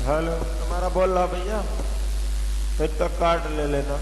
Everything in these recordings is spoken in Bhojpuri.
हेलो, तुम्हारा बोल रहा भैया, फिर तो कार्ड ले लेना।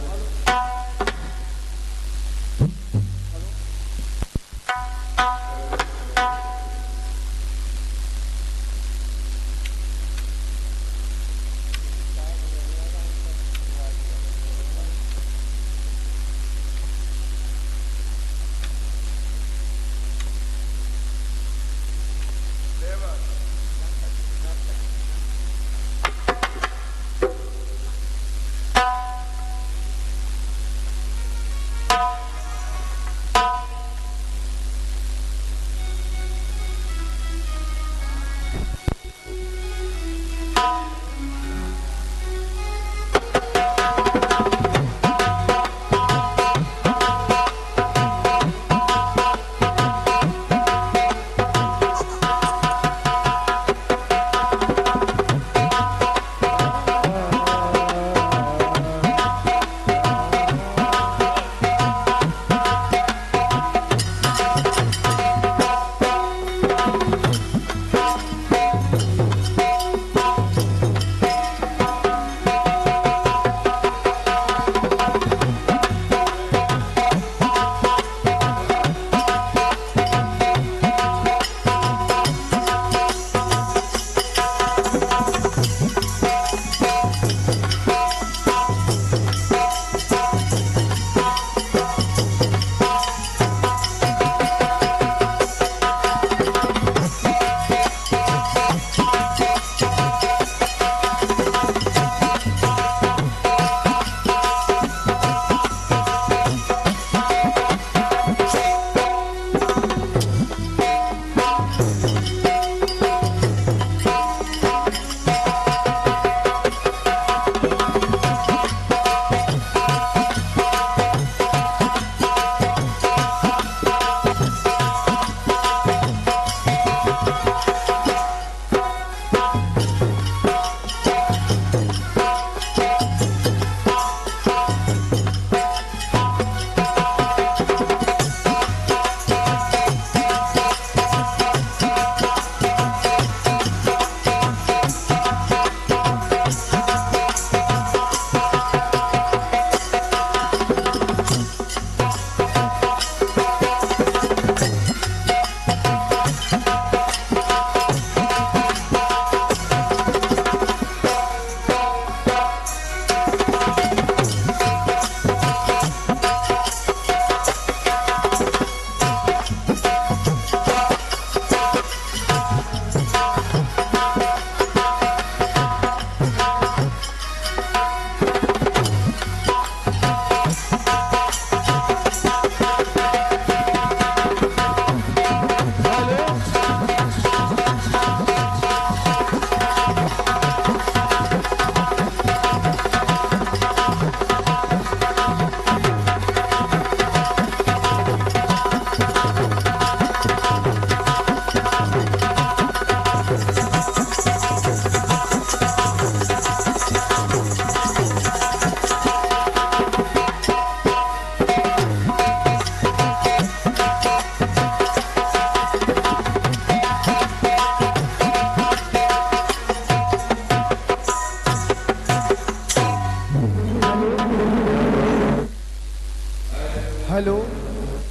हेलो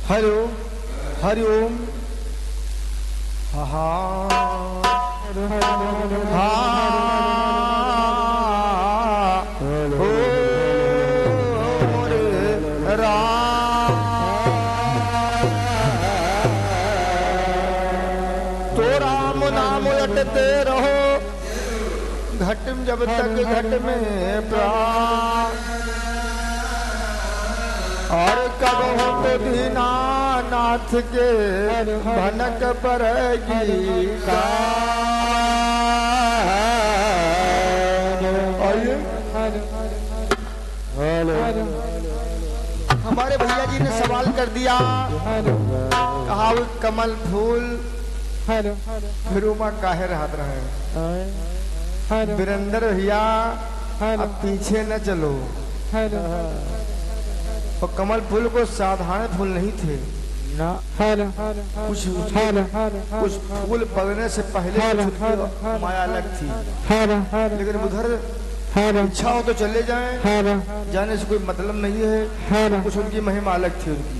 हेलो हरिओम। हा हा हा हो रे राम। तो राम नाम रटते रहो घट जब तक घट में प्राण। और कब हो तो दीनानाथ के भनक पड़ेगी का। हमारे भैया जी ने सवाल कर दिया, कहा कमल फूल फिरूमा काहे रहत रहे। वीरेंद्र भैया अब पीछे न चलो। और कमल फूल को साधारण फूल नहीं थे, कुछ कुछ फूल पड़ने से पहले कुछ माया अलग थी, लेकिन उधर इच्छा हो तो चले जाएं, जाने से कोई मतलब नहीं है। कुछ उनकी महिमा अलग थी उनकी,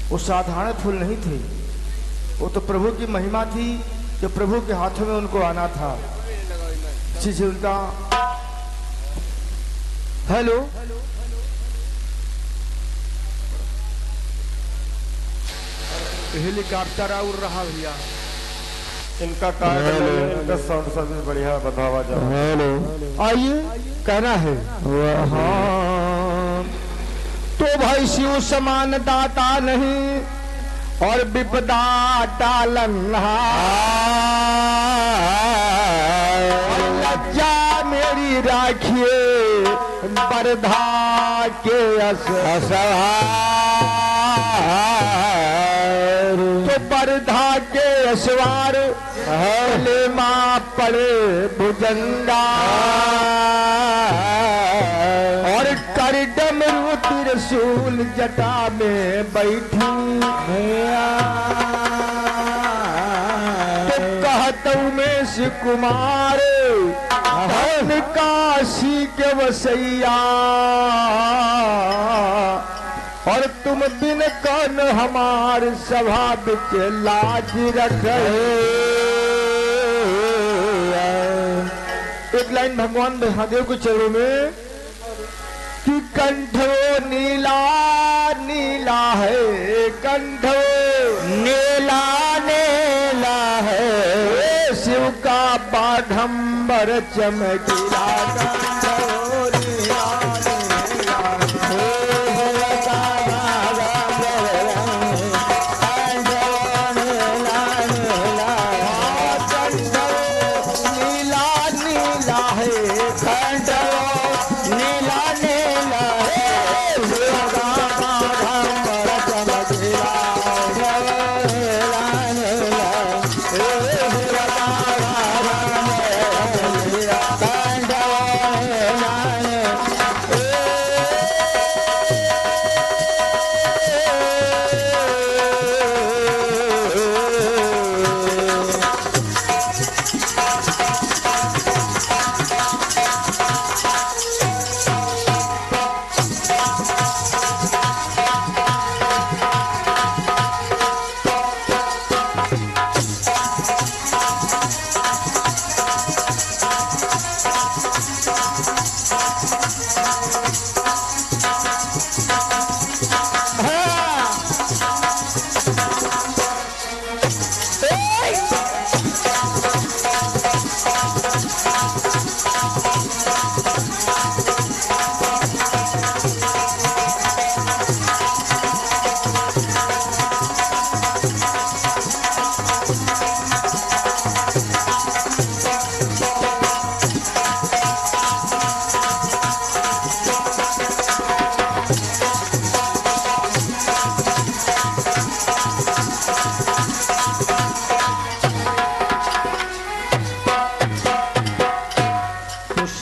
वो साधारण फूल नहीं थे, वो तो प्रभु की महिमा थी, जो प्रभु के हाथों में उनको आना था। इसी से उनका हेलो हेलीकॉप्टर उड़ रहा भैया, इनका कार्ड ले लो, इनका साउंड सर्विस बढ़िया बतावा जाओ। हेलो आइए, कहना है हाँ तो भाई शिव समान दाता नहीं और विपदा टालनहार, लज्जा मेरी राखिए बरधा के असहार, तो बरधा के असवार हले माँ पड़े भुजंगा और कर डमरू त्रिशूल जटा में बैठी, तो कहतु में से कुमार धन काशी के वसैया और तुम बिन कौन हमार सभा बिच लाज रखे। एक लाइन भगवान महादेव के चरणों में कि कंठो नीला नीला है, कंठो नीला नीला है, शिव का बाघंबर चमकीला, कंठो नीला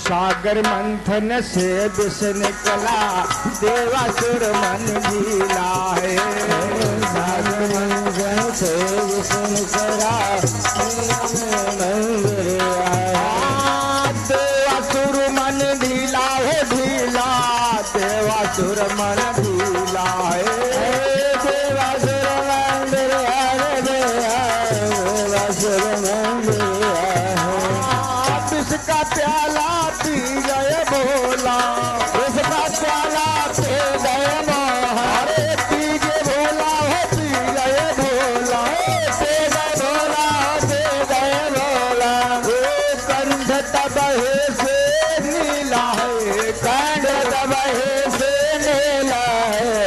सागर मंथन से विष निकला, देवासुर मन भीला है, सागर मंथन से विष निकला, देवासुर मन ढीला है, ढीला देवासुर मन ढीला है, देवासुर मन देवासुर मन इसका प्याला पी गए भोला, इसका प्याला पी गए महारे, पी गए भोला हो पी गए भोला, पी गए भोला पी गए भोला, कंठ तबहे से नीला है, कंठ तबहे से नीला है,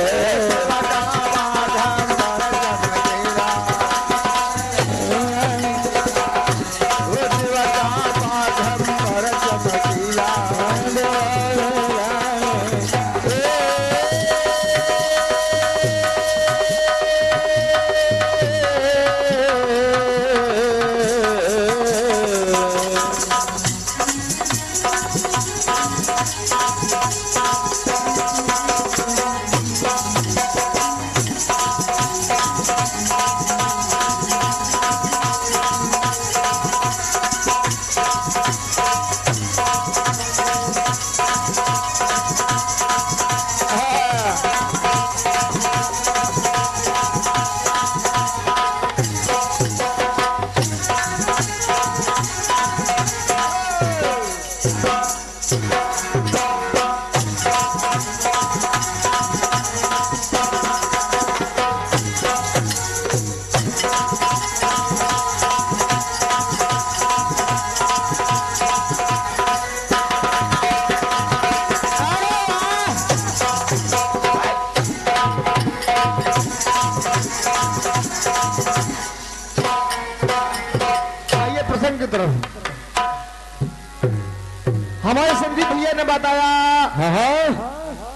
हमारे संदीप भैया ने बताया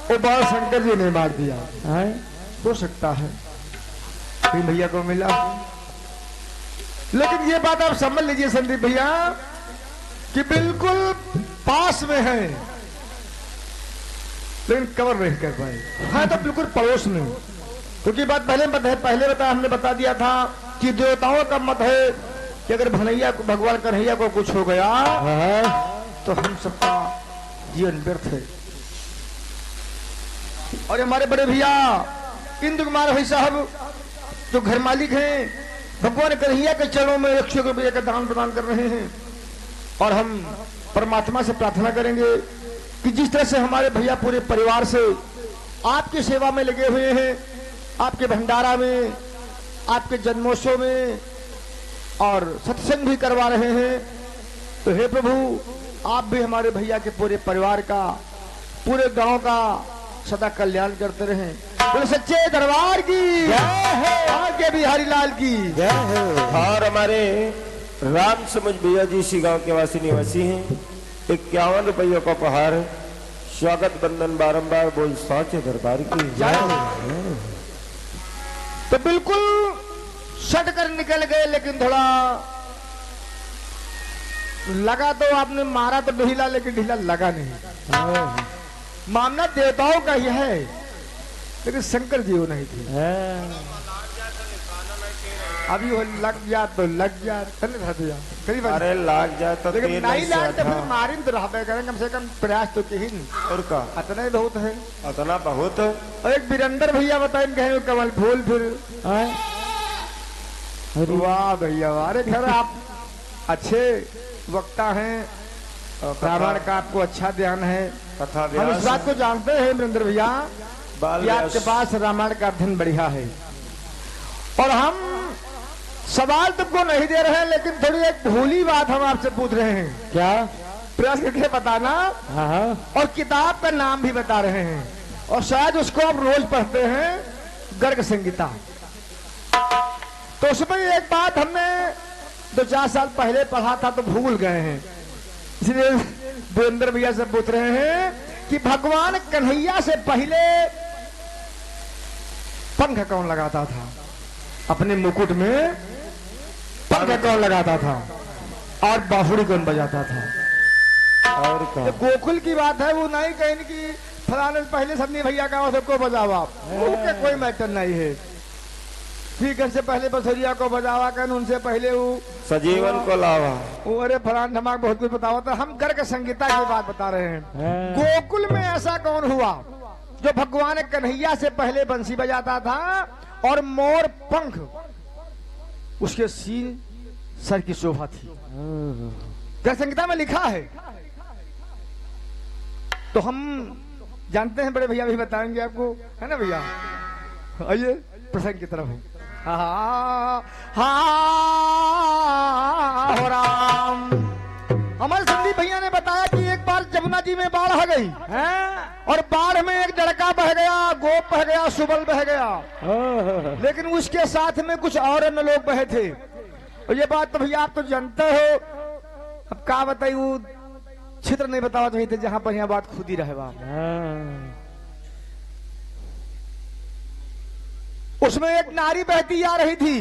वो बाल शंकर जी ने मार दिया हो सकता है फिर भैया को मिला, लेकिन ये बात आप समझ लीजिए संदीप भैया कि बिल्कुल पास में है लेकिन कवर नहीं कर पाए। हाँ तो बिल्कुल पड़ोस में, क्योंकि बात पहले हमने बता दिया था कि देवताओं का मत है कि अगर भनैया को भगवान कन्हैया को कुछ हो गया तो हम सबका जीवन व्यर्थ है। और हमारे बड़े भैया इंद्र कुमार भाई साहब जो घर मालिक हैं भगवान कन्हैया के चरणों में 100 रुपये का दान प्रदान कर रहे हैं। और हम परमात्मा से प्रार्थना करेंगे कि जिस तरह से हमारे भैया पूरे परिवार से आपकी सेवा में लगे हुए हैं, आपके भंडारा में, आपके जन्मोत्सव में और सत्संग भी करवा रहे हैं, तो हे प्रभु आप भी हमारे भैया के पूरे परिवार का, पूरे गांव का सदा कल्याण करते रहें। बोले सच्चे दरबार की आगे बिहारी लाल की। और हमारे राम समझ भैया जी इसी गांव के वासी निवासी हैं। 51 रुपयों का उपहार, स्वागत बंदन बारंबार बोल साचे दरबार की। तो बिल्कुल सट कर निकल गए, लेकिन थोड़ा लगा तो आपने मारा तो ढीला, लेकिन ढीला लगा नहीं। मामला देवताओं का ही है, लेकिन शंकर जी वो नहीं थे। अभी वो लग जा तो लग जा, अरे लग जाए तो लेकिन नहीं लग तो फिर मारिन तो रहा करें, कम से कम प्रयास तो किहिन। और का इतना ही बहुत है, इतना बहुत। और एक वीरेंद्र भैया बताए कहें कमल फूल फिर वाह भैया, अरे खैर आप अच्छे वक्ता हैं, रामायण का आपको अच्छा ध्यान है, कथा हम इस बात को जानते हैं वीरेंद्र भैया कि आपके पास रामायण का अध्ययन बढ़िया है। और हम सवाल तुमको नहीं दे रहे हैं, लेकिन थोड़ी एक भूली बात हम आपसे पूछ रहे हैं। क्या? प्रयास करके बताना। और किताब का नाम भी बता रहे हैं, और शायद उसको आप रोज पढ़ते हैं, गर्ग संगीता। तो उसमें एक बात हमने 2-4 साल पहले पढ़ा था तो भूल गए हैं, इसलिए वीरेंद्र भैया से पूछ रहे हैं कि भगवान कन्हैया से पहले पंख कौन लगाता था? अपने मुकुट में पंख कौन लगाता था? और बांसुरी कौन बजाता था? और क्या? गोकुल की बात है, वो नहीं कहीं कि फलाने पहले सबने भैया का सबको बजावा, कोई मैटर नहीं है। स्पीकर से पहले बसरिया को बजावा कर, उनसे पहले वो सजीवन को लावा, वो अरे फलान धमाक बहुत कुछ बतावा था। हम गर्ग संगीता की बात बता रहे हैं। गोकुल में ऐसा कौन हुआ जो भगवान कन्हैया से पहले बंसी बजाता था और मोर पंख उसके सीन सर की शोभा थी? गर्ग संगीता में लिखा है। तो हम जानते हैं, बड़े भैया भी बताएंगे आपको, है ना भैया? आइए प्रसंग की तरफ। हो राम। हमारे संदीप भैया ने बताया कि एक बार जमुना जी में बाढ़ आ गई और बाढ़ में एक लड़का बह गया, गोप बह गया, सुबल बह गया, लेकिन उसके साथ में कुछ और अन्य लोग बहे थे। और ये बात तो भैया आप तो जानते हो, अब क्या बताइए, वो क्षेत्र नहीं बतावा चाहिए थे जहां पर यह बात खुद ही रहे। उसमें एक नारी बहती आ रही थी।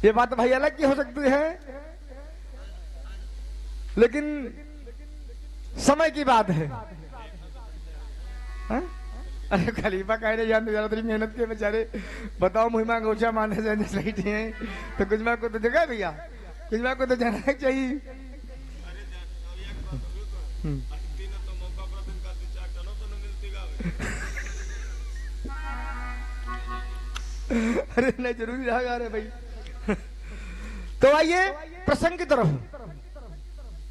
ये बात भाई अलग की हो सकती है, लेकिन समय की बात है। अरे खलीफा कह रहे जान तेरी मेहनत के बेचारे, बताओ मुहिमा गोचा मारने से सही थी है, तो कुछ को तो जगह भैया, कुछ को तो जाना चाहिए। अरे नहीं जरूरी रहा यार भाई। तो आइए प्रसंग की तरफ।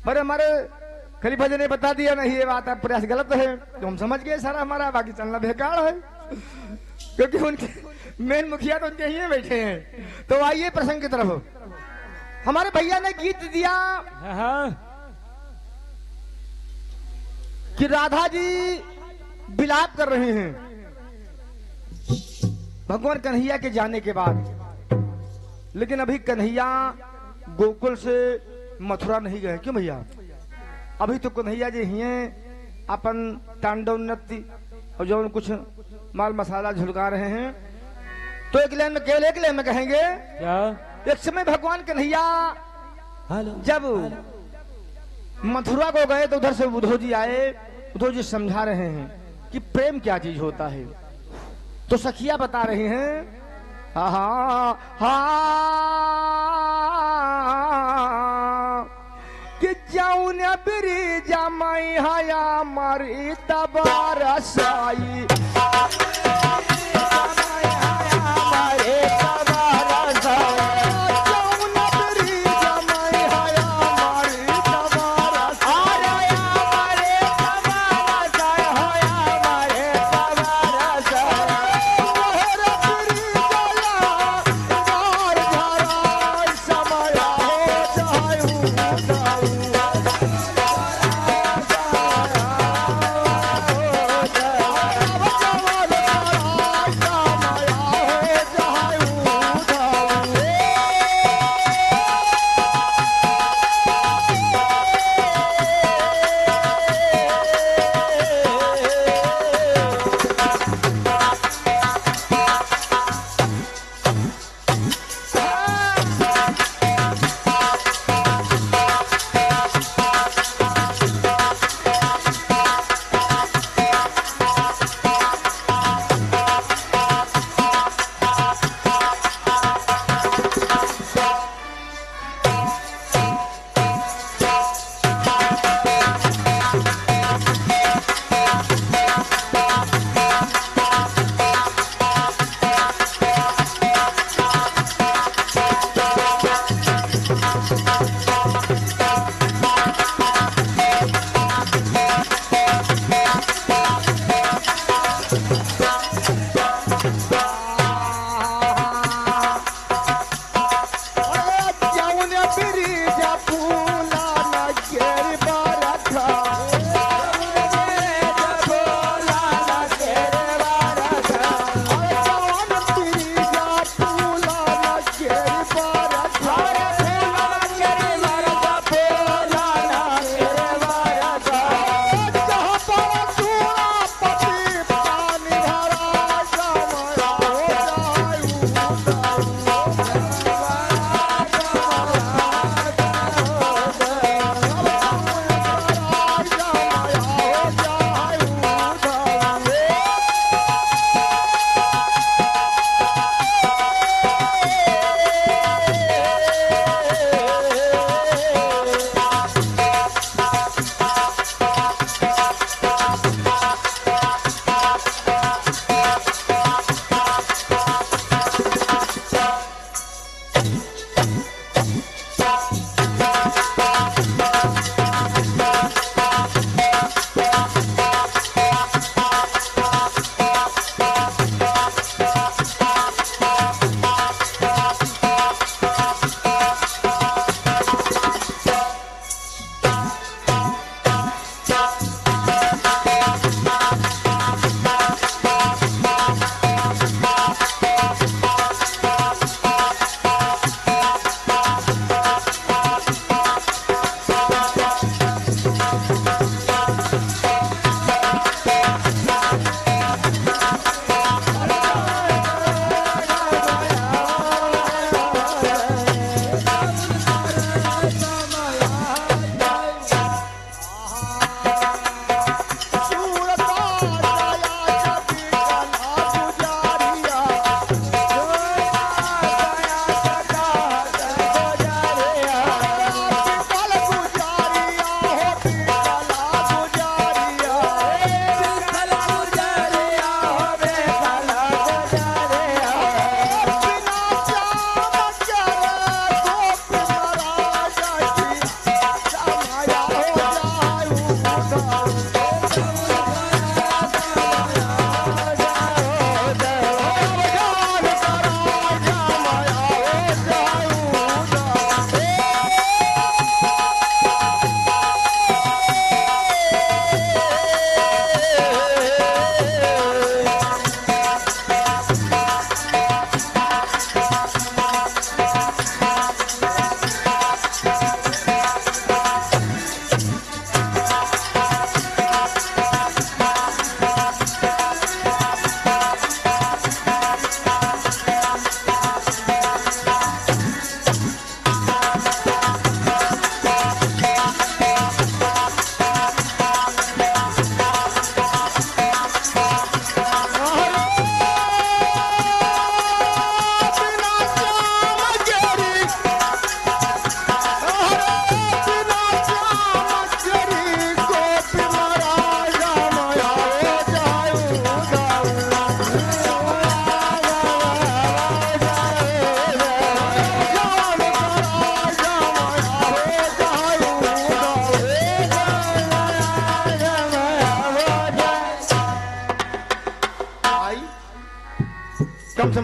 पर हमारे खलीफा जी ने बता दिया नहीं ये बात प्रयास गलत है, तो हम समझ गए सारा हमारा, बाकी चलना बेकार है, क्योंकि उनके मेन मुखिया तो उनके ही बैठे हैं। तो आइए प्रसंग की तरफ। हमारे भैया ने गीत दिया कि राधा जी विलाप कर रहे हैं भगवान कन्हैया के जाने के बाद, लेकिन अभी कन्हैया गोकुल से मथुरा नहीं गए। क्यों भैया? अभी तो कन्हैया जी ही हैं अपन तांडव नृत्य और जो कुछ माल मसाला झुलका रहे हैं। तो एक लाइन में, केवल एक लाइन में कहेंगे क्या? एक समय भगवान कन्हैया जब मथुरा को गए तो उधर से उद्धव जी आए। उद्धव जी समझा रहे हैं कि प्रेम क्या चीज होता है। तो सखिया बता रही हैं हा हा कि जाऊन ब्रिजा मई हया मारी तबारा साई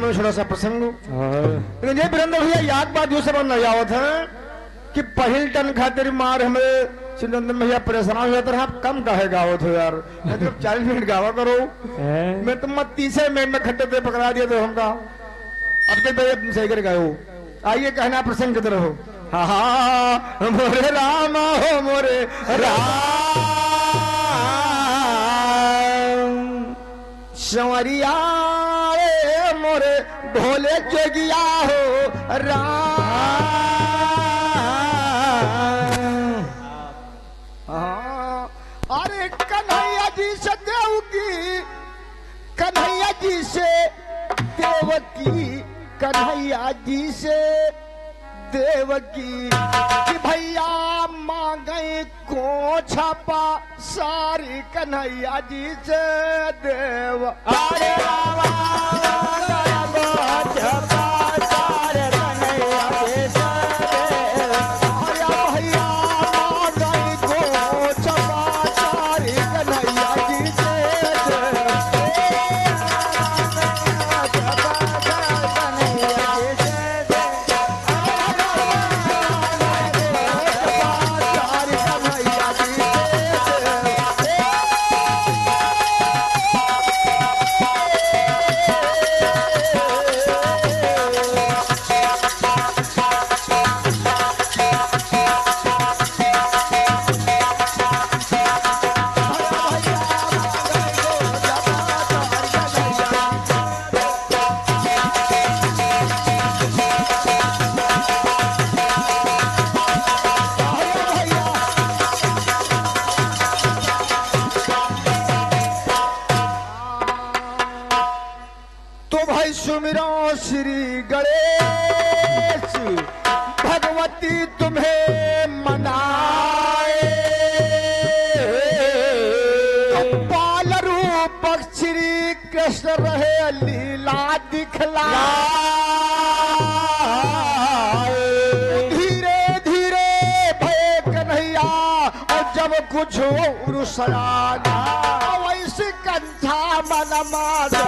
में छोटा सा प्रसंग लेकिन ये वीरेंद्र भैया याद बात जो सब न आवत है कि पहिल टन खातिर मार हमें चिंतन भैया परेशान हो जाते रहे। आप कम काहे गावत हो यार, मतलब 40 मिनट गावा करो। मैं तो मत 30 मिनट में खट्टे पे पकड़ा दिया तो हमका अब तक भैया सही कर गाओ। आइए कहना प्रसंग की तरह हो। हा मोरे राम हो मोरे राम संवरिया मोरे भोले जोगिया हो राम। अरे कन्हैया जी से देवकी, कन्हैया जी से देवकी, कन्हैया जी से देवकी कि भैया मांगे को छपा सारी कन्हैया जी से देव। अरे सुमिरो श्री गणेश भगवती तुम्हें मनाए। बाल रूप श्री कृष्ण रहे लीला दिखलाए। धीरे धीरे भय कन्हैया और जब कुछ रुसराना वैसे कंठा मन मारा।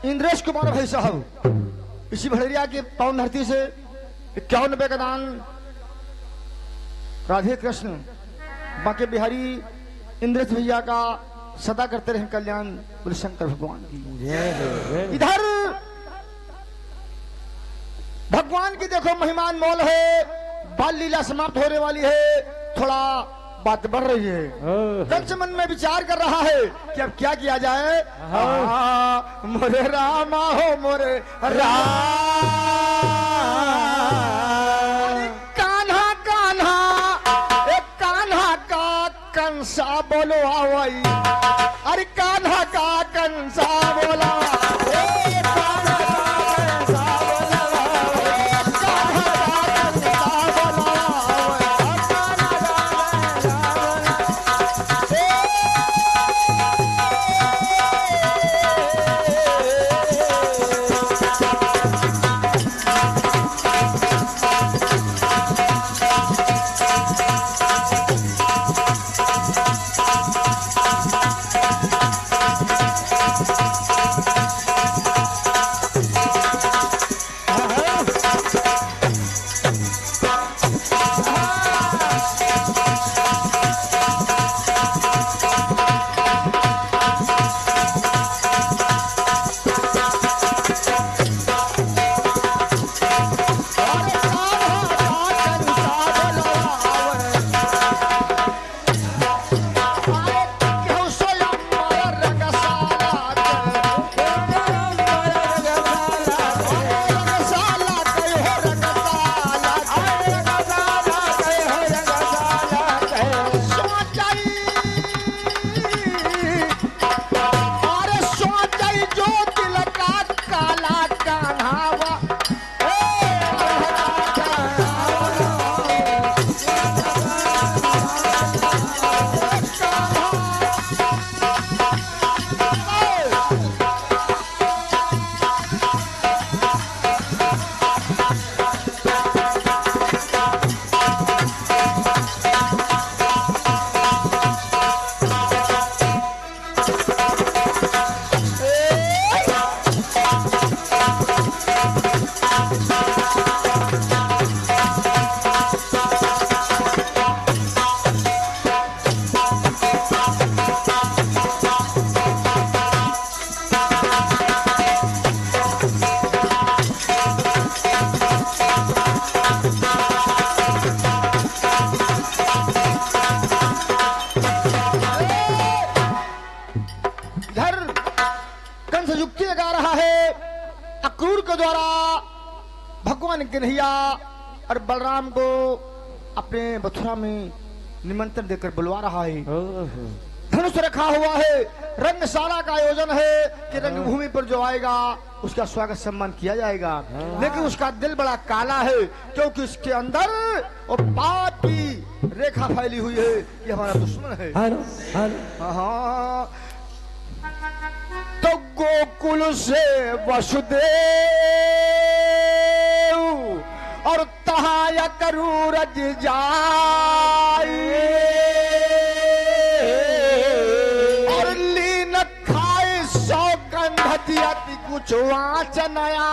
इंद्रेश कुमार भाई साहब इसी भड़ेरिया के पावन धरती से 51 का दान राधे कृष्ण बाके बिहारी इंद्रेश भैया का सदा करते रहे कल्याण बोले शंकर भगवान की। इधर भगवान की देखो महिमान मोल है, बाल लीला समाप्त होने वाली है, थोड़ा बात बढ़ रही है। कंस मन में विचार कर रहा है कि अब क्या किया जाए। मोरे रामा हो मोरे कान्हा कान्हा एक कान्हा का कंसा बोलो आवई, अरे कान्हा का कंसा बोला कन्हैया और बलराम को अपने मथुरा में निमंत्रण देकर बुलवा रहा है। धनुष रखा हुआ है, रंगशाला का आयोजन है कि रंगभूमि पर जो आएगा उसका स्वागत सम्मान किया जाएगा। लेकिन उसका दिल बड़ा काला है क्योंकि उसके अंदर वो पाप की रेखा फैली हुई है, ये हमारा दुश्मन है। हाँ तो गोकुल से वसुदेव और तहाया करूरज जाए और लीन खाए सौगंध दियति कुछ वाचनया।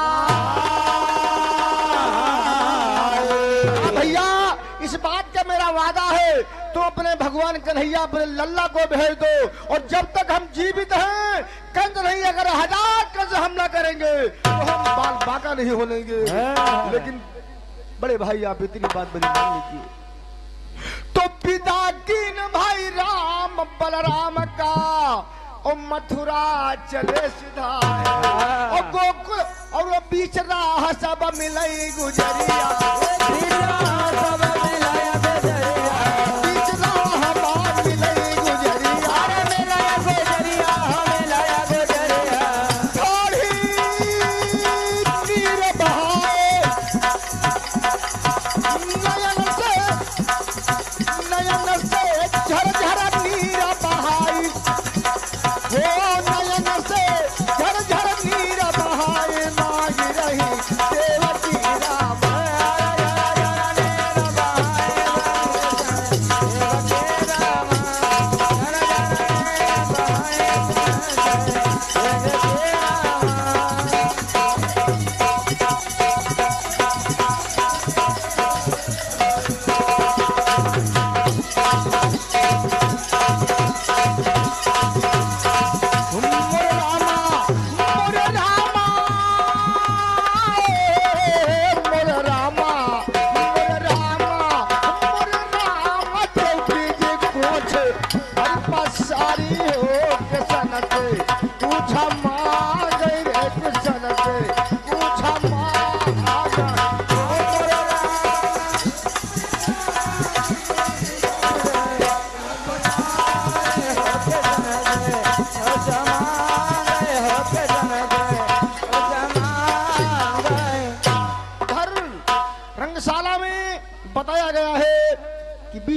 भैया इस बात का मेरा वादा है तो अपने भगवान कन्हैया अपने लल्ला को भेज दो, और जब तक हम जीवित हैं कंस नहीं, अगर 1000 कंस हमला करेंगे तो हम बाल बाका नहीं होनेंगे। लेकिन बड़े भाई आप इतनी बात बड़ी मान लीजिए। तो पिता कीन भाई राम बलराम का और मथुरा चले सीधा और गोकुल और वो बीच राह सब मिलई गुजरिया, सब मिलाया गुजरिया, बीच राह बात मिलई गुजरिया, अरे मिलाया गुजरिया, मिलाया गुजरिया, थोड़ी नीर बहाए नयन से झरझर नीर बहाई, नयन से झरझर नीर बहाए मांग रही देवकी राम।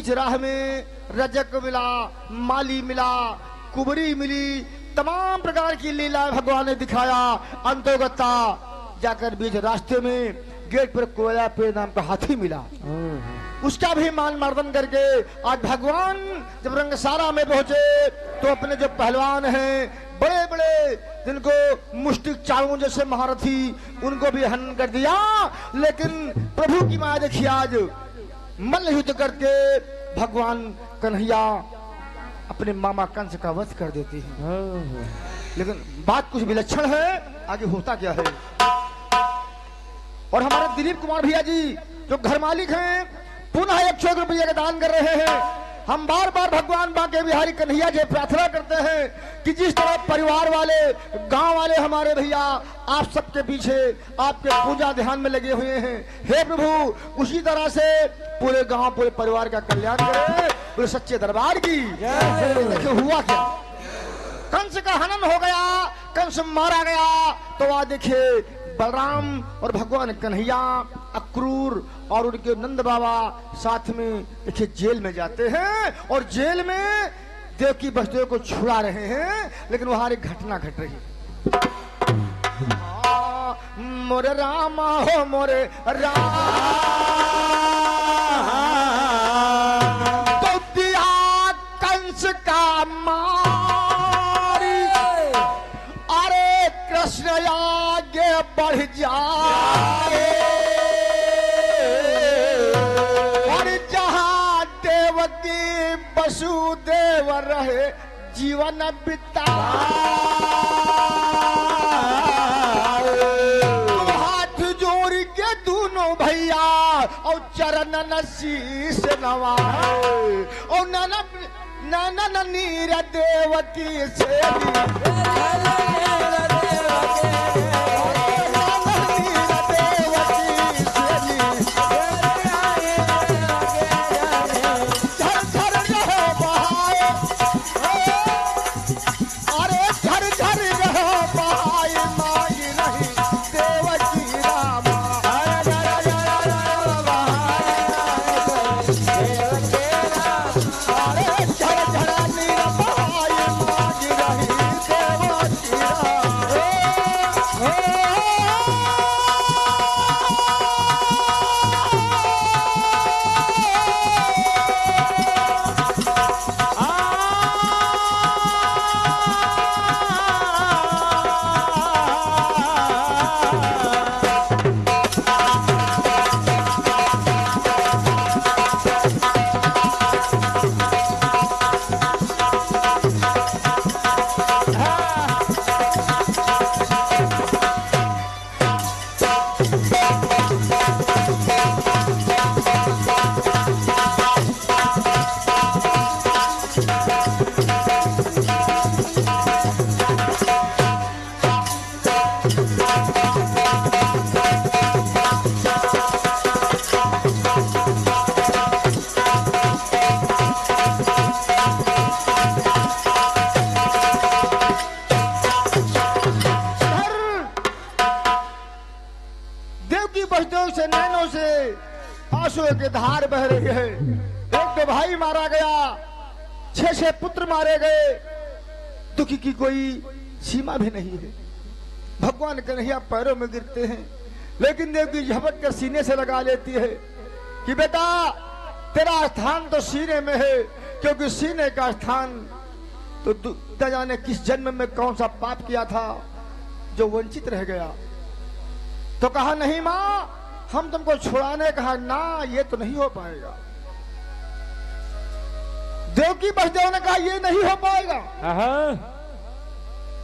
बीच राह में रजक मिला, माली मिला, कुबरी मिली, तमाम प्रकार की लीलाएं भगवान ने दिखाया। अंतोगता जाकर बीच रास्ते में गेट पर कोया पे नाम का हाथी मिला, उसका भी मान मर्दन करके आज भगवान जब रंगसारा में पहुंचे तो अपने जो पहलवान हैं, बड़े बड़े जिनको मुष्टिक चालों जैसे महारथी, उनको भी हनन कर दिया। लेकिन प्रभु की माया देखिए, आज मल्ल युद्ध करके भगवान कन्हैया अपने मामा कंस का वध कर देती हैं। लेकिन बात कुछ विलक्षण है, आगे होता क्या है। और हमारे दिलीप कुमार भैया जी जो घर मालिक हैं, पुनः 100 रुपये का दान कर रहे हैं। हम बार बार भगवान बांके बिहारी कन्हैया जी प्रार्थना करते हैं कि जिस तरह परिवार वाले, गांव वाले हमारे भैया आप सबके पीछे आपके पूजा ध्यान में लगे हुए हैं, हे प्रभु उसी तरह से पूरे गांव, पूरे परिवार का कल्याण करें, पूरे सच्चे दरबार की। देखिए हुआ क्या, कंस का हनन हो गया, कंस मारा गया। तो वहां देखिए बलराम और भगवान कन्हैया, अक्रूर और उनके नंद बाबा साथ में देखिए जेल में जाते हैं और जेल में देवकी वसुदेव को छुड़ा रहे हैं। लेकिन वहां एक घटना घट रही है। मोरे रामा हो मोरे राम, तो दिया कंस का मारी, अरे कृष्ण आगे बढ़ जाए और जहां देवकी वसुदेव रहे जीवन बिता, हाथ जोड़ के दोनों भैया और चरण शीश नवाए और नन नीर देवकी से के धार बह रही है। एक दो भाई मारा गया, 6 पुत्र मारे गए, दुखी की कोई सीमा भी नहीं है। भगवान कन्हैया पैरों में गिरते हैं, लेकिन देवकी झपट कर सीने से लगा लेती है कि बेटा तेरा स्थान तो सीने में है, क्योंकि सीने का स्थान तो न जाने किस जन्म में कौन सा पाप किया था जो वंचित रह गया। तो कहा नहीं माँ, हम तुमको छुड़ाने कहा ना, ये तो नहीं हो पाएगा। देवकी वसुदेव ने कहा ये नहीं हो पाएगा।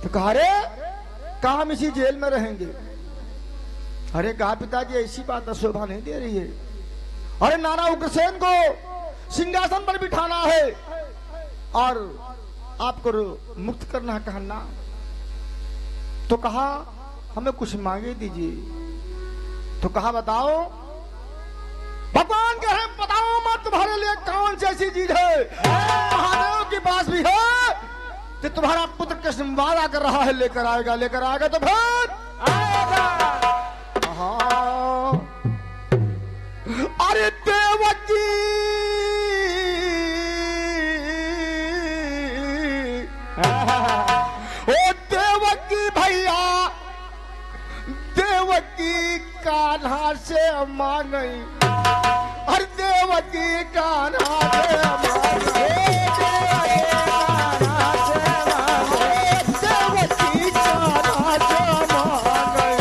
तो कहा रे कहा हम इसी जेल में रहेंगे। अरे कहा पिताजी ऐसी बात शोभा नहीं दे रही है। अरे नाना उग्रसेन को सिंहासन पर बिठाना है और आपको मुक्त करना है। कहा ना। तो कहा हमें कुछ मांगे दीजिए। तो कहा बताओ। भगवान कहे बताओ मत, तुम्हारे लिए कौन सी ऐसी चीज है महादेव के पास भी है कि तुम्हारा पुत्र कृष्ण वादा कर रहा है लेकर आएगा। लेकर आएगा तो फिर आएगा। अरे देवकी ओ देवकी भैया देवकी कान्हा से मांगई, और देवकी कान्हा से मांगई, देवकी कान्हा से मांगई।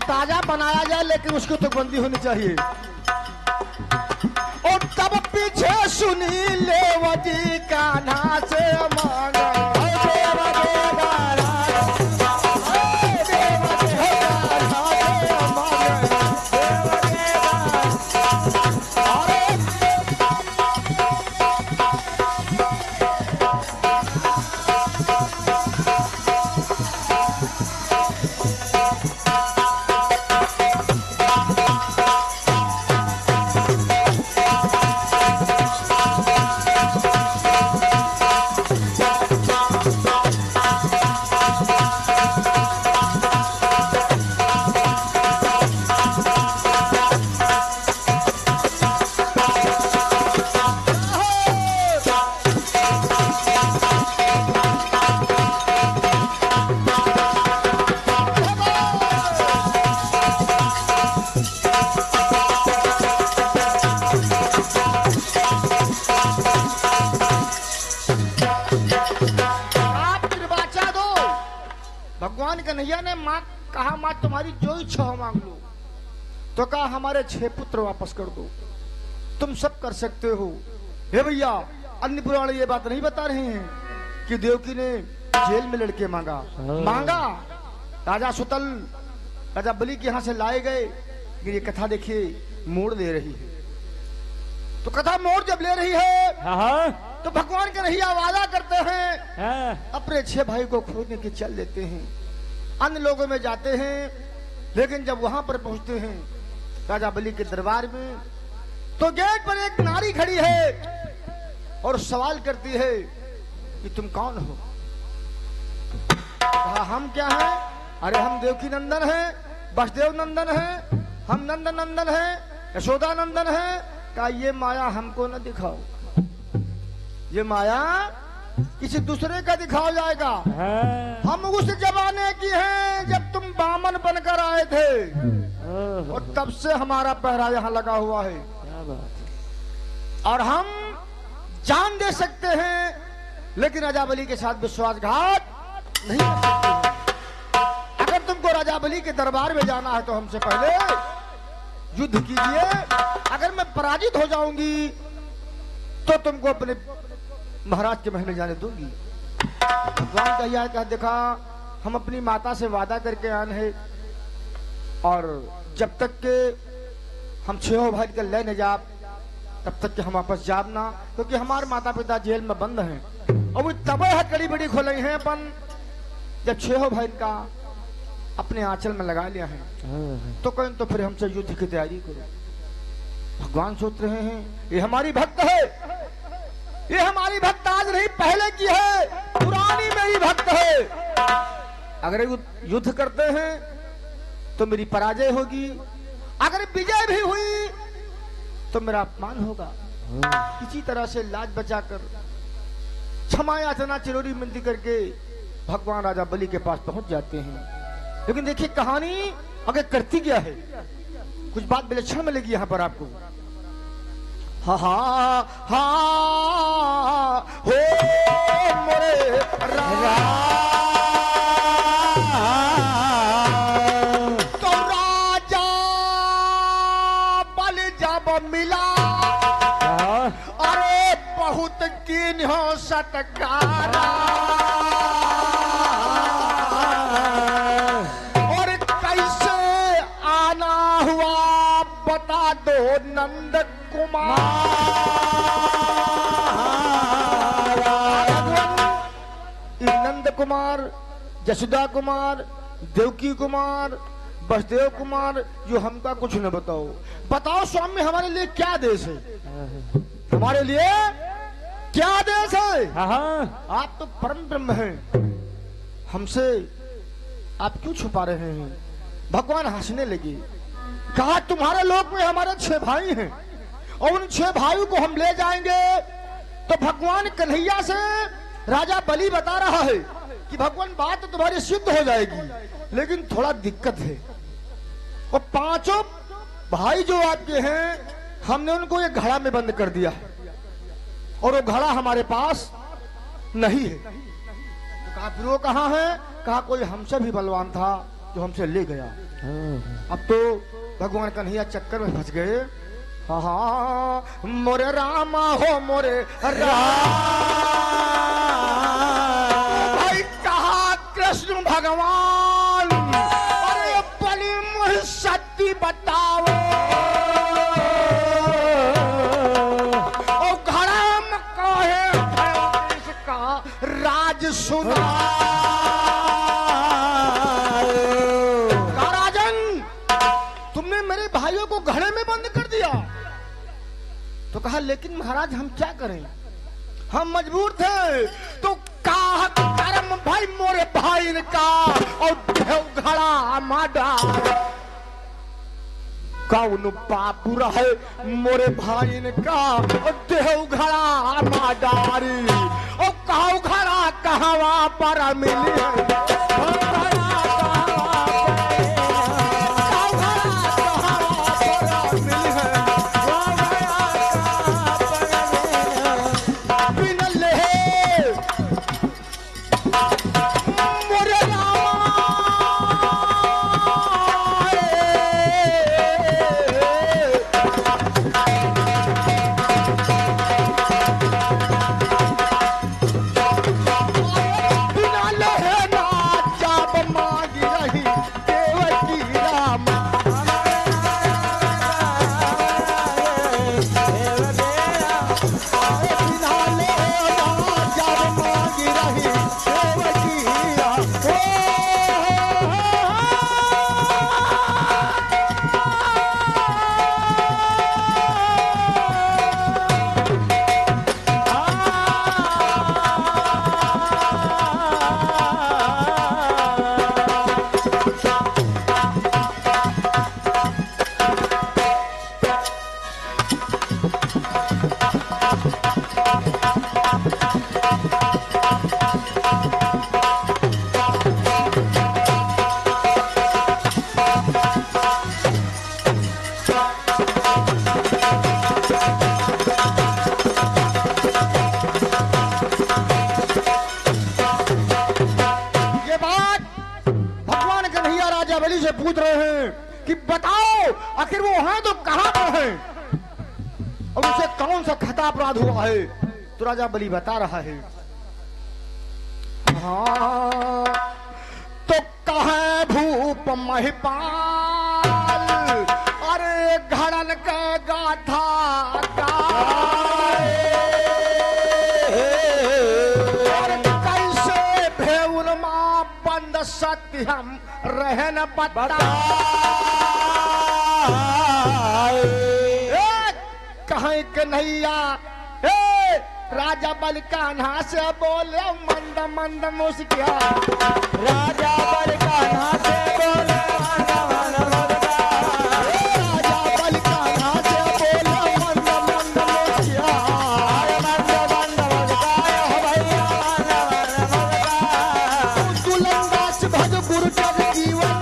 ताजा बनाया जाए लेकिन उसको तो बंदी होनी चाहिए। और तब पीछे सुनी लेवती कान्हा से मांगा, भगवान कन्हैया ने माँ कहा, माँ तुम्हारी जो इच्छा हो मांग लो। तो कहा हमारे 6 पुत्र वापस कर दो, तुम सब कर सकते हो। हे भैया, अन्य पुराण ये बात नहीं बता रहे हैं कि देवकी ने जेल में लड़के मांगा। राजा सुतल राजा बलि के यहाँ से लाए गए। ये कथा देखिए मोड़ ले रही है। तो कथा मोड़ जब ले रही है तो भगवान कन्हैया वादा करते हैं, अपने 6 भाई को खोजने के चल देते हैं, अन्य लोगों में जाते हैं। लेकिन जब वहां पर पहुंचते हैं राजा बलि के दरबार में, तो गेट पर एक नारी खड़ी है और सवाल करती है कि तुम कौन हो? कहा हम क्या हैं? अरे हम देवकी नंदन हैं, वसुदेव नंदन हैं, हम नंद नंदन हैं, यशोदा नंदन हैं। कहा ये माया हमको न दिखाओ, ये माया किसी दूसरे का दिखाया जाएगा। हम उस जमाने की हैं जब तुम बामन बनकर आए थे, और तब से हमारा पहरा यहाँ लगा हुआ है, और हम जान दे सकते हैं, लेकिन राजा बलि के साथ विश्वासघात नहीं कर सकते। अगर तुमको राजा बलि के दरबार में जाना है तो हमसे पहले युद्ध कीजिए। अगर मैं पराजित हो जाऊंगी तो तुमको अपने महाराज के महल में जाने दूंगी। भगवान कन्हैया कहा, देखा हम अपनी माता से वादा करके आए हैं, और जब तक के हम 6 भाई के ले न जाब तब तक के हम वापस जाब ना, क्योंकि हमारे माता पिता जेल में बंद हैं। और वो तब हथकड़ी बड़ी खोलाई है अपन जब 6 भाई का अपने आंचल में लगा लिया है, तो कहीं तो फिर हमसे युद्ध की तैयारी करो। भगवान सोच रहे हैं ये हमारी भक्त है, ये हमारी भक्त आज नहीं पहले की है, पुरानी मेरी भक्त है। अगर युद्ध करते हैं तो मेरी पराजय होगी, अगर विजय भी हुई तो मेरा अपमान होगा। किसी तरह से लाज बचाकर क्षमा याचना चिरोरी मिनती करके भगवान राजा बलि के पास पहुंच जाते हैं। लेकिन देखिए कहानी आगे करती क्या है। कुछ बात विलक्षण मिलेगी यहाँ पर आपको। हा हा हा हो मोरे तो राजा बल जब मिला अरे बहुत किन्हो सत्कारा और कैसे आना हुआ बता दो नंद कुमार। नंद कुमार, यशोदा कुमार, देवकी कुमार, वसुदेव कुमार, जो हमका कुछ न बताओ। बताओ स्वामी हमारे लिए क्या देश है, हमारे लिए क्या देश है। आप तो परम ब्रह्म हैं, हमसे आप क्यों छुपा रहे हैं। भगवान हंसने लगे, कहा तुम्हारे लोक में हमारे 6 भाई हैं और उन 6 भाइयों को हम ले जाएंगे तो भगवान कन्हैया से राजा बलि बता रहा है कि भगवान बात तो तुम्हारी सिद्ध हो जाएगी, लेकिन थोड़ा दिक्कत है। और 5 भाई जो आपके हैं हमने उनको एक घड़ा में बंद कर दिया और वो घड़ा हमारे पास नहीं है। तो कहा फिर वो कहाँ है। कहा कोई हमसे भी बलवान था जो हमसे ले गया। अब तो भगवान कन्हैया चक्कर में फंस गए। हाँ मोरे रामा हो मोरे भाई कहा कृष्ण भगवान अरे बलि मुझे सत्य बताओ और घड़ा में कहे इसका राज सुना। भाइयों को घड़े में बंद कर दिया। तो कहा लेकिन महाराज हम क्या करें, हम मजबूर थे। तो कहा कर्म भाई मोरे भाई का और घड़ा माडा कौन पाप रहे मोरे भाई का और देव घड़ा माडारी और कहू घड़ा कहवा पर मिली पूछ रहे हैं कि बताओ आखिर वो हैं तो कहां पर हैं और उसे कौन सा खता अपराध हुआ है। तो राजा बलि बता रहा है हाँ तो कहे भूप महिपाल अरे घड़न के गाथा कैसे भेउन मां बंद सत्य हम रहन पता कहीं कन्हैया राजा बल कान्हा से बोले मंद मंद मुस्किया राजा बल कान्हा से बोले मंद मंद राजा बल कान्हा से बोले मंद मंद मुस्किया मंद मंद मुस्काए भैया मंद मंद दुलंदास भज गुरु जग जीवन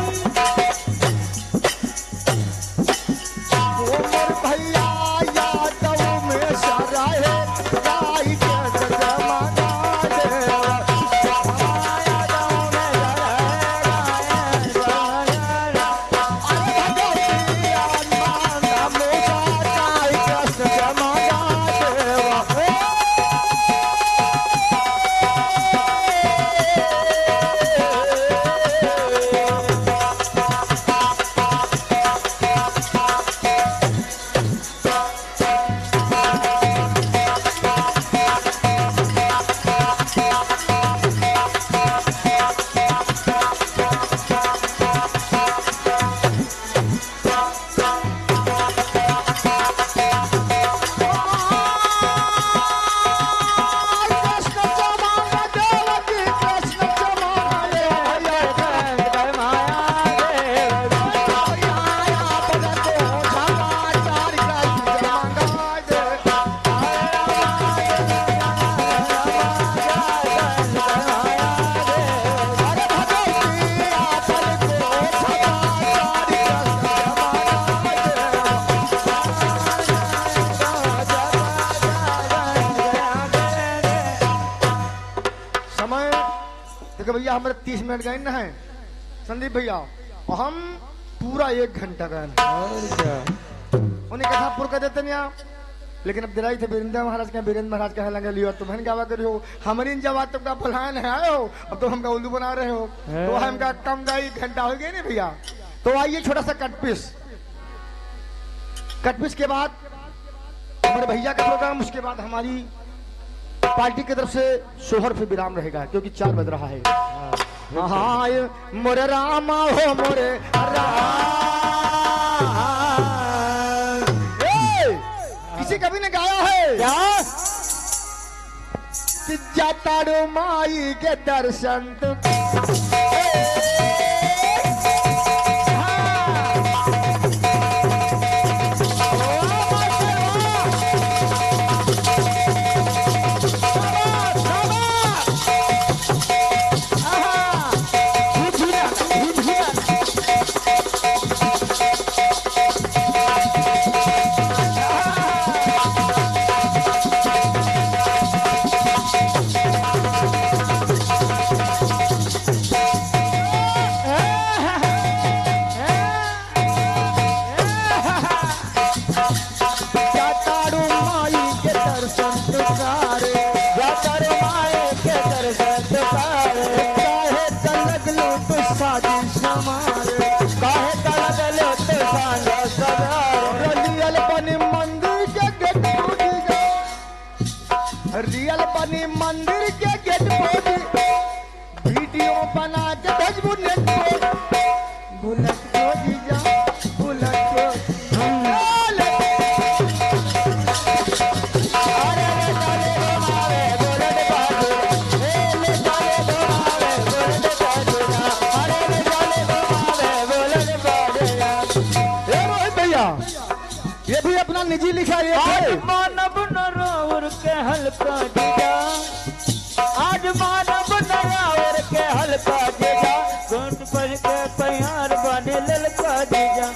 भैया हमारे 30 मिनट गए ना है संदीप भैया, और हम पूरा 1 घंटा गए। उन्हें कहा पुर कर देते नहीं आप, लेकिन अब दिलाई थे वीरेंद्र महाराज के, वीरेंद्र महाराज कहे लगे लियो तुम्हें क्या करी हो, हमारी जवाब तुम का फलान है आए हो, अब तो हमका उल्लू बना रहे हो, तो हमका कम का 1 घंटा हो गया नहीं भैया। तो आइए छोटा सा कटपीस के बाद हमारे भैया का प्रोग्राम, उसके बाद हमारी पार्टी की तरफ से शोहर पे विराम रहेगा क्योंकि 4 बज रहा है। हाँ मोरे रामा हो मोरे किसी कवि ने गाया है क्या कि जातारो माई के दर्शन रियल बनी मंदिर के गेट पे वीडियो बना के भेजबू नेट पे बुलेट को जीजा बुलेट को अरे रे डाले मारे बुलेट बाजू ले डाले मारे बुलेट बाजू अरे रे डाले मारे बुलेट बाजू। ए रोहित भैया ये भी अपना निजी लिखा है मानव नरावर के हल्का जीजा, आज मानव नरावर के हल्का जीजा, गोंड पर के प्यार बने ललका जीजा,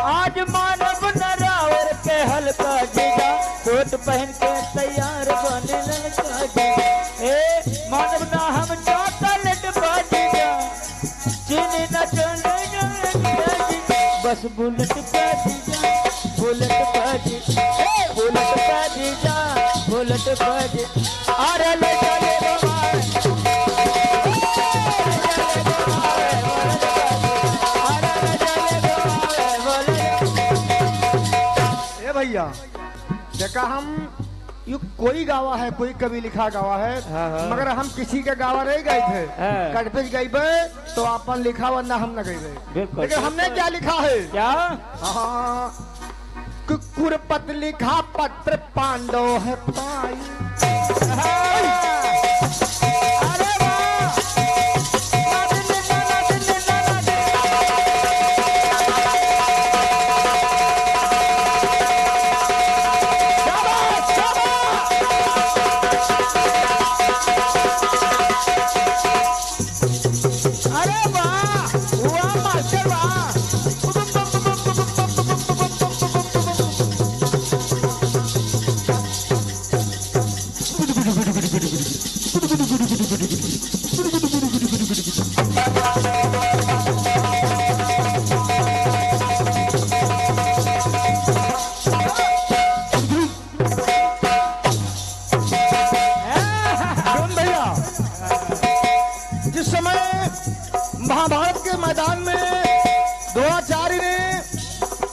आज मानव नरावर के हल्का जीजा, कोट पहन के तैयार बने ललका जीजा। ए मानव ना हम चॉकलेट बाजीजा, चीनी न चले बस बुलेट पे जीजा, बुलेट बाजी बुलेट बाजी जा बुलेट बाजी अरे ले चले ए भैया देखा हम यू कोई गावा है, कोई कभी लिखा गावा है, मगर हम किसी के गावा नहीं गए थे, कटपीस गई तो अपन लिखा वरना हम न गए, लेकिन हमने क्या लिखा है क्या कुकुरपत लिखा पत्र पांडव है पाई। अरे वाह वाह मास्टर वाह जिस समय महाभारत के मैदान में द्रोणाचार्य ने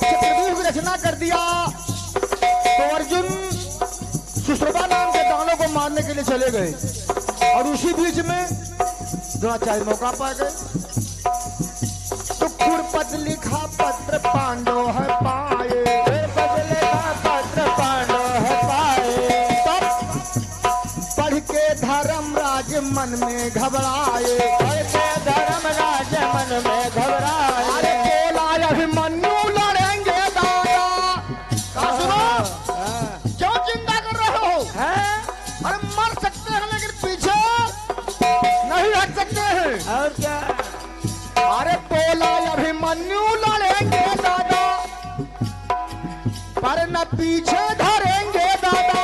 चक्रव्यूह की रचना कर दिया तो अर्जुन सुश्रुता नाम के दानों को मारने के लिए चले गए, और उसी बीच में द्रोणाचार्य मौका पा गए। तो कुरपत लिखा पत्र पांडव है पाए, पत्र पांडव है पाए, तब पढ़ के धर्मराज मन में घबराए, धर्मराज मन में घबराए। अरे बोला अभिमन्यु लड़ेंगे दादा, क्यों चिंता कर रहे हो? अरे मर सकते हैं लेकिन पीछे नहीं हट सकते हैं। और क्या? अरे बोला अभिमन्यु लड़ेंगे दादा, पर न पीछे धरेंगे दादा,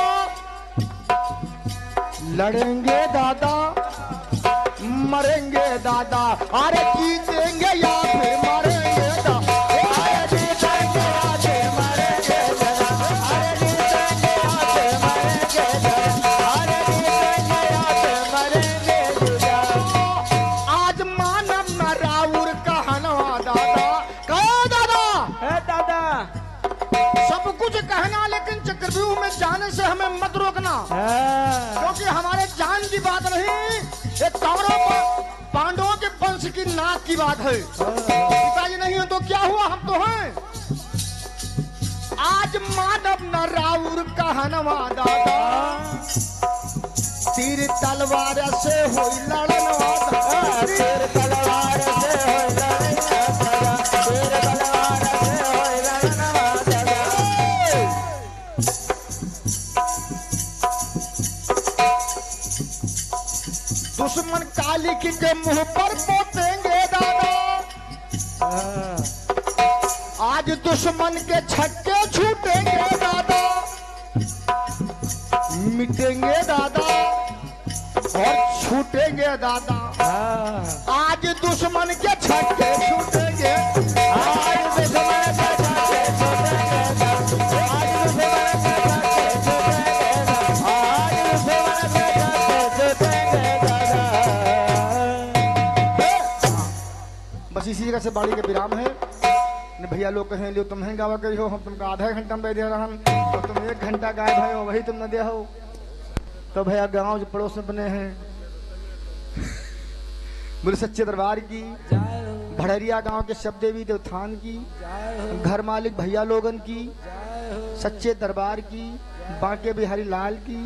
लड़ेंगे दादा मरेंगे दादा, अरे जीतेंगे या फिर मरेंगे दादा, अरे जीतेंगे या फिर मरेंगे दादा, अरे जीतेंगे या फिर मरेंगे दादा, अरे जीतेंगे या फिर मरेंगे दादा। आज मानव न राउर कहनवा दादा, कहो दादा, दादा सब कुछ कहना लेकिन चक्रव्यूह में जाने से हमें मत रोकना, क्योंकि हमारे जान की बात नहीं, ये कौरव पांडवों के वंश की नाक की बात है। पिताजी नहीं हो तो क्या हुआ, हम तो हैं। आज मानव न राउर कहनवा दादा, तीर तलवार से होई लड़नवा दादा, तीर तलवार से होई लड़नवा दादा, तीर तलवार से होई लड़नवा दादा। दुश्मन काली की के मुंह पर पोतेंगे दादा, आज दुश्मन के छक्के छूटेंगे दादा, मिटेंगे दादा और छूटेंगे दादा, आज दुश्मन के छक्के छूटेंगे, आज दुश्मन के छक्के छूटेंगे दादा, आज दुश्मन के छक्के छूटेंगे दादा, आज दुश्मन के छक्के छूटेंगे दादा। बस इसी जगह से बाड़ी के विराम है। भैया लोग कहें लियो तुम गावा करी हो, हम तुमको आधा घंटा में दे रहा हूं और तुम 1 घंटा गाय भाई हो, वही तुम न दे हो। तो भैया गांव जो पड़ोस में बने हैं, बोले सच्चे दरबार की, भड़रिया गांव के सब देवी देवथान की, घर मालिक भैया लोगन की, सच्चे दरबार की, बांके बिहारी लाल की,